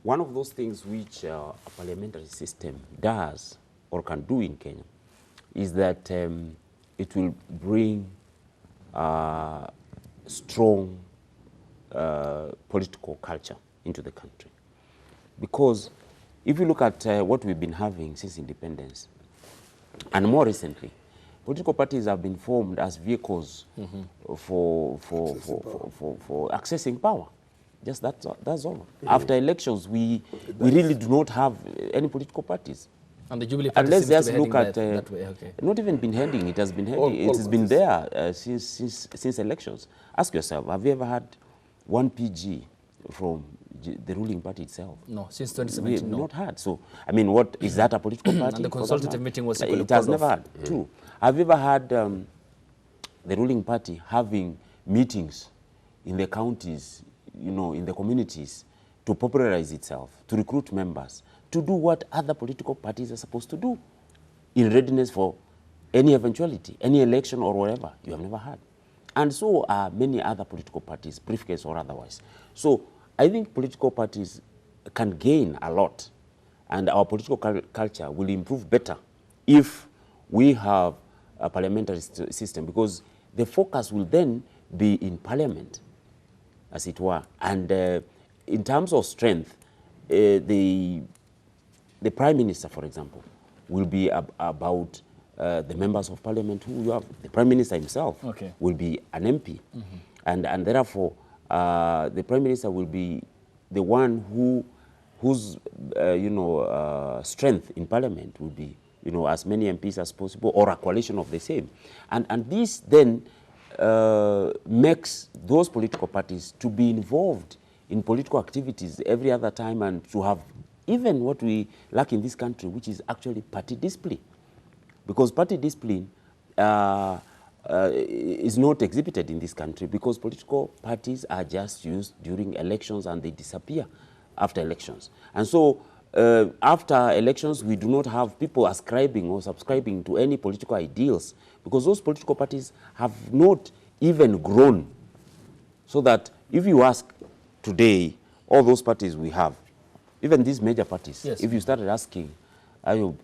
one of those things which a parliamentary system does or can do in Kenya is that it will bring strong political culture into the country. Because if you look at what we've been having since independence, and more recently, political parties have been formed as vehicles for accessing power. Just that's all. After elections, we really do not have any political parties. And the Jubilee Party let's seems just to be look at that way. Okay. Not even been heading. It has been heading. It has been there since elections. Ask yourself: have you ever had one PG from the ruling party itself? No, since 2017. We have not had. So, I mean, what is that a political party? And the consultative meeting was it has never had. Two. Have you ever had the ruling party having meetings in the counties, you know, in the communities, to popularize itself, to recruit members, to do what other political parties are supposed to do in readiness for any eventuality, any election or whatever? You have never had. And so are many other political parties, briefcase or otherwise. So I think political parties can gain a lot, and our political culture will improve better if we have a parliamentary system, because the focus will then be in parliament, as it were. And in terms of strength, the Prime Minister, for example, will be about the members of parliament who you have. The Prime Minister himself will be an MP. And therefore, the Prime Minister will be the one whose strength in parliament will be, you know, as many MPs as possible, or a coalition of the same. And this then makes those political parties to be involved in political activities every other time, and to have even what we lack in this country, which is actually party discipline. Because party discipline is not exhibited in this country, because political parties are just used during elections and they disappear after elections. And so after elections, we do not have people ascribing or subscribing to any political ideals, because those political parties have not even grown. So that if you ask today, all those parties we have, even these major parties, if you started asking Ayub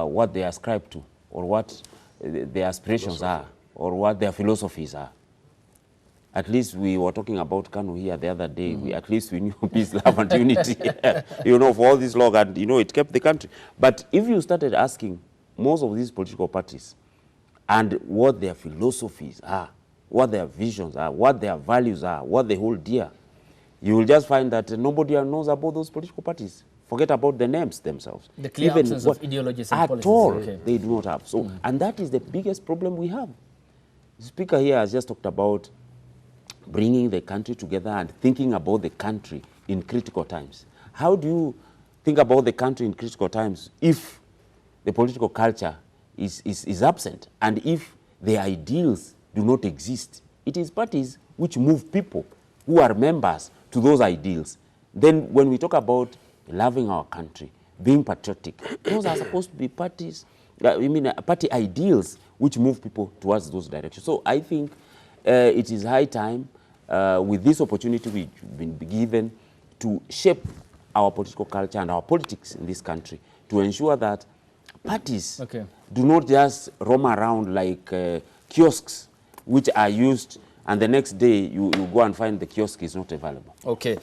what they ascribe to, or what their aspirations are, or what their philosophies are, at least we were talking about Kanu here the other day. At least we knew peace, love, and unity, you know, for all this long, and you know, it kept the country. But if you started asking most of these political parties and what their philosophies are, what their visions are, what their values are, what they hold dear, you will just find that nobody knows about those political parties. Forget about the names themselves. The clear absence of ideologies and policies. At all, they do not have. So, and that is the biggest problem we have. The speaker here has just talked about bringing the country together and thinking about the country in critical times. How do you think about the country in critical times if the political culture is absent, and if the ideals do not exist? It is parties which move people who are members to those ideals. Then when we talk about loving our country, being patriotic, those are supposed to be parties, party ideals which move people towards those directions. So I think it is high time, with this opportunity we've been given, to shape our political culture and our politics in this country, to ensure that parties do not just roam around like kiosks which are used, and the next day you go and find the kiosk is not available. Okay.